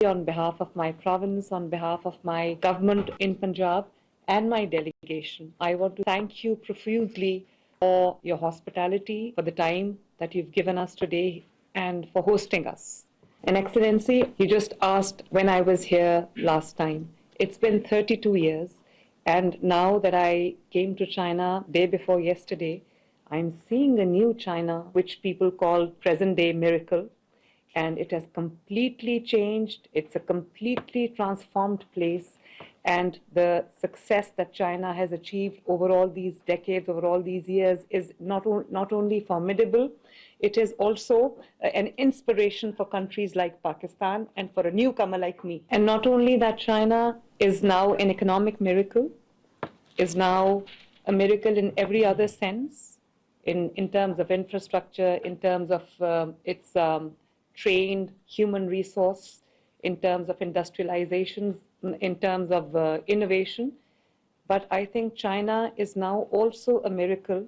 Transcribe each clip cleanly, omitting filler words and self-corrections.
on behalf of my province, on behalf of my government in Punjab and my delegation, I want to thank you profusely for your hospitality, for the time that you've given us today, and for hosting us. And Excellency, you just asked when I was here last time. It's been 32 years, and now that I came to China day before yesterday, I'm seeing a new China, which people call present-day miracle. And it has completely changed. It's a completely transformed place. And the success that China has achieved over all these decades, over all these years, is not only formidable, it is also an inspiration for countries like Pakistan and for a newcomer like me. And not only that, China is now an economic miracle, is now a miracle in every other sense, in terms of infrastructure, in terms of its trained human resource, in terms of industrialization, in terms of innovation. But I think China is now also a miracle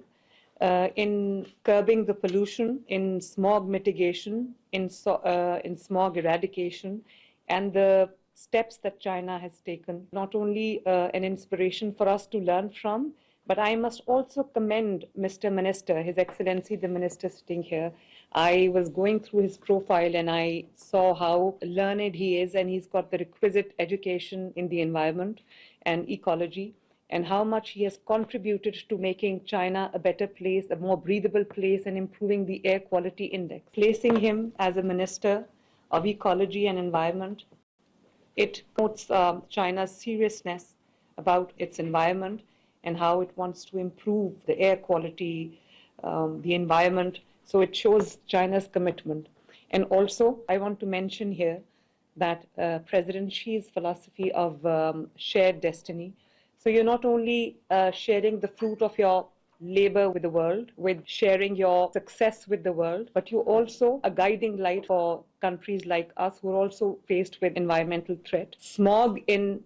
in curbing the pollution, in smog mitigation, in smog eradication, and the steps that China has taken. Not only an inspiration for us to learn from, but I must also commend Mr. Minister, His Excellency the Minister sitting here. I was going through his profile and I saw how learned he is, and he's got the requisite education in the environment and ecology, and how much he has contributed to making China a better place, a more breathable place, and improving the air quality index. Placing him as a Minister of Ecology and Environment, it notes China's seriousness about its environment and how it wants to improve the air quality, the environment. So it shows China's commitment. And also, I want to mention here that President Xi's philosophy of shared destiny. So you're not only sharing the fruit of your labor with the world, with sharing your success with the world, but you're also a guiding light for countries like us who are also faced with environmental threat. Smog in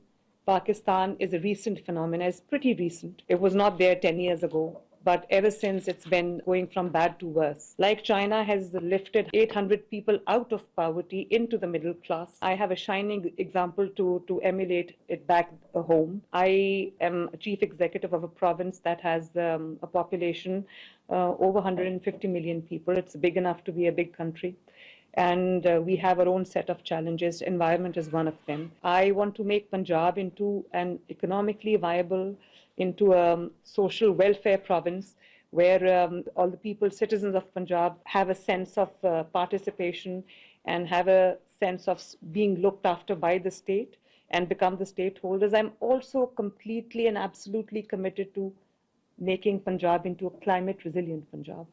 Pakistan is a recent phenomenon. It's pretty recent. It was not there 10 years ago, but ever since it's been going from bad to worse. Like China has lifted 800 people out of poverty into the middle class, I have a shining example to emulate it back home. I am a chief executive of a province that has a population over 150 million people. It's big enough to be a big country. And we have our own set of challenges. Environment is one of them. I want to make Punjab into an economically viable, into a social welfare province where all the people, citizens of Punjab, have a sense of participation and have a sense of being looked after by the state and become the stakeholders. I'm also completely and absolutely committed to making Punjab into a climate resilient Punjab.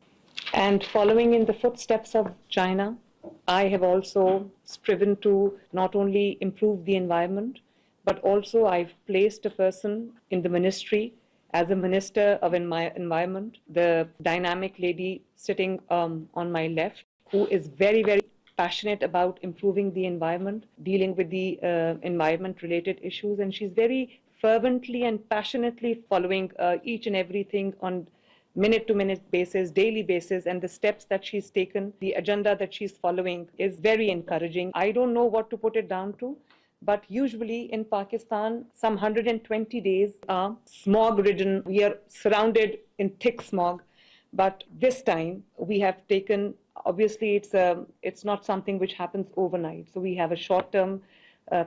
And following in the footsteps of China, I have also striven to not only improve the environment, but also I've placed a person in the ministry as a Minister of Environment, the dynamic lady sitting on my left, who is very, very passionate about improving the environment, dealing with the environment-related issues, and she's very fervently and passionately following each and everything on minute-to-minute basis, daily basis, and the steps that she's taken, the agenda that she's following is very encouraging. I don't know what to put it down to, but usually in Pakistan, some 120 days are smog-ridden. We are surrounded in thick smog, but this time we have taken, obviously it's not something which happens overnight. So we have a short-term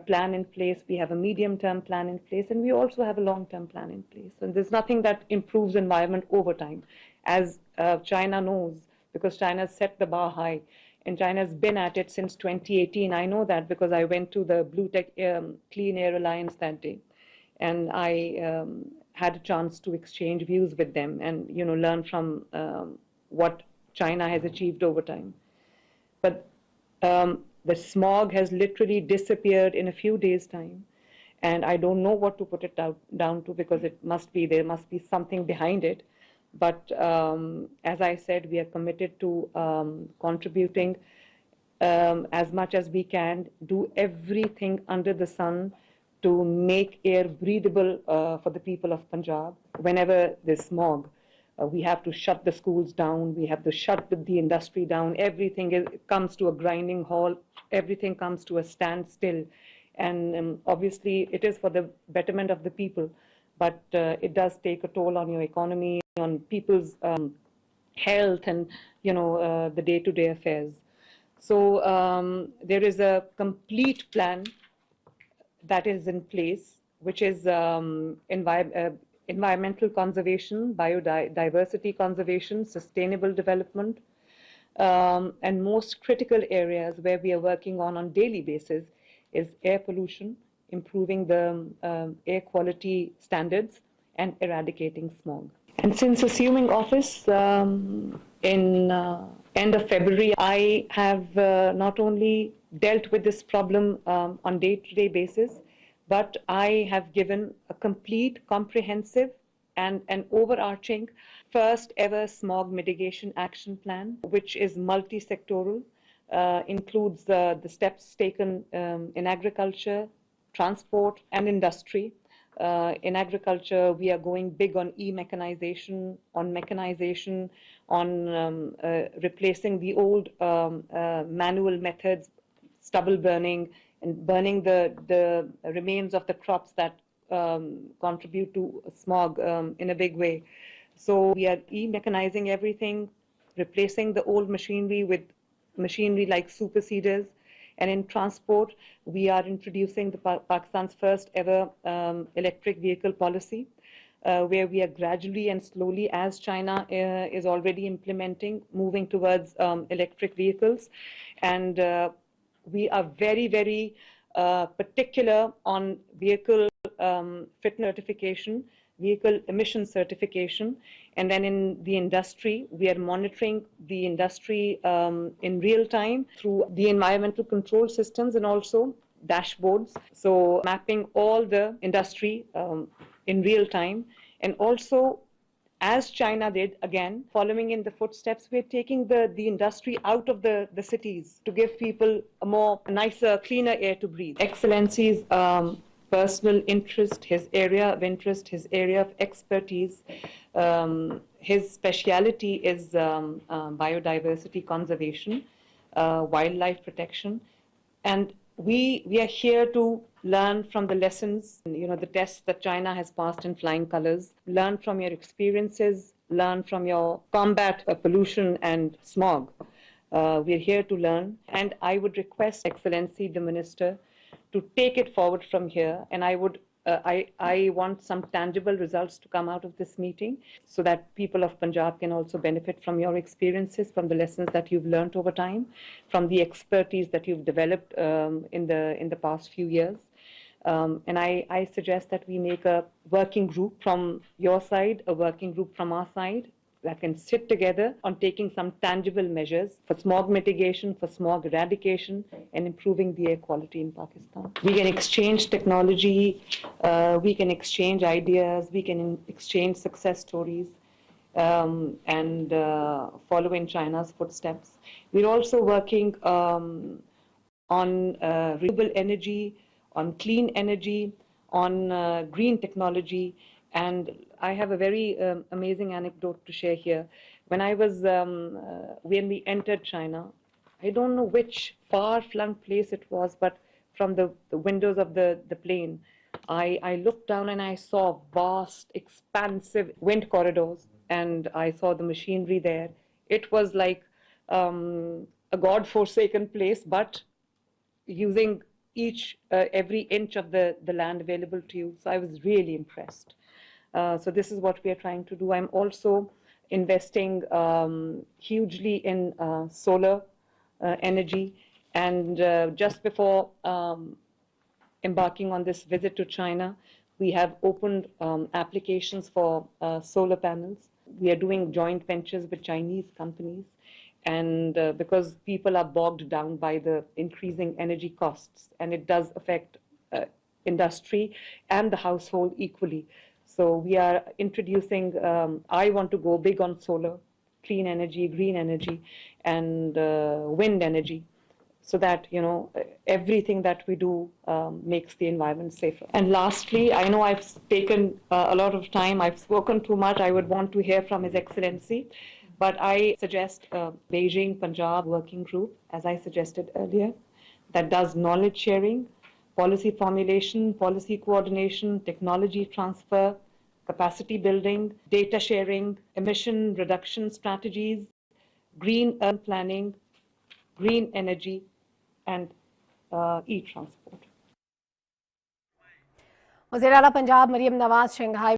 plan in place, we have a medium-term plan in place, and we also have a long-term plan in place. And there's nothing that improves environment over time, as China knows, because China's set the bar high, and China's been at it since 2018. I know that because I went to the Blue Tech Clean Air Alliance that day, and I had a chance to exchange views with them and learn from what China has achieved over time. But the smog has literally disappeared in a few days' time. And I don't know what to put it down to, because there must be something behind it. But as I said, we are committed to contributing as much as we can, do everything under the sun to make air breathable for the people of Punjab whenever there's smog. We have to shut the schools down. We have to shut the industry down. Everything comes to a grinding halt. Everything comes to a standstill. And obviously, it is for the betterment of the people, but it does take a toll on your economy, on people's health, and the day-to-day affairs. So there is a complete plan that is in place, which is environmental conservation, biodiversity conservation, sustainable development, and most critical areas where we are working on daily basis is air pollution, improving the air quality standards, and eradicating smog. And since assuming office in end of February, I have not only dealt with this problem on day-to-day basis, but I have given a complete, comprehensive, and an overarching first ever smog mitigation action plan, which is multi-sectoral, includes the steps taken in agriculture, transport, and industry. In agriculture, we are going big on e-mechanization, on mechanization, on replacing the old manual methods, stubble burning, and burning the remains of the crops that contribute to smog in a big way. So we are e-mechanizing everything, replacing the old machinery with machinery like superseders. And in transport, we are introducing Pakistan's first ever electric vehicle policy, where we are gradually and slowly, as China is already implementing, moving towards electric vehicles. And we are very, very particular on vehicle fitness certification, vehicle emission certification. And then in the industry, we are monitoring the industry in real time through the environmental control systems and also dashboards. So mapping all the industry in real time. And also, as China did, again, following in the footsteps, we're taking the industry out of the cities to give people a more nicer, cleaner air to breathe. Excellency's personal interest, his area of interest, his area of expertise, his speciality is biodiversity conservation, wildlife protection. And we are here to learn from the lessons, the tests that China has passed in flying colors, learn from your experiences, learn from your combat pollution and smog. We're here to learn. And I would request Excellency, the Minister, to take it forward from here. And I want some tangible results to come out of this meeting so that people of Punjab can also benefit from your experiences, from the lessons that you've learned over time, from the expertise that you've developed in the past few years. And I suggest that we make a working group from your side, a working group from our side, that can sit together on taking some tangible measures for smog mitigation, for smog eradication, and improving the air quality in Pakistan. We can exchange technology, we can exchange ideas, we can exchange success stories, and follow in China's footsteps. We're also working on renewable energy, on clean energy, on green technology. And I have a very amazing anecdote to share here. When we entered China, I don't know which far-flung place it was, but from the windows of the plane, I looked down and I saw vast, expansive wind corridors, and I saw the machinery there. It was like a God-forsaken place, but using every inch of the land available to you. So I was really impressed. So this is what we are trying to do. I'm also investing hugely in solar energy. And just before embarking on this visit to China, we have opened applications for solar panels. We are doing joint ventures with Chinese companies. And because people are bogged down by the increasing energy costs, and it does affect industry and the household equally. So we are introducing, I want to go big on solar, clean energy, green energy, and wind energy. so that, everything that we do makes the environment safer. And lastly, I know I've taken a lot of time, I've spoken too much, I would want to hear from His Excellency, but I suggest a Beijing Punjab working group, as I suggested earlier, that does knowledge sharing, policy formulation, policy coordination, technology transfer, capacity building, data sharing, emission reduction strategies, green urban planning, green energy, and e-transport. وزیر اعلیٰ پنجاب مریم نواز شنگھائی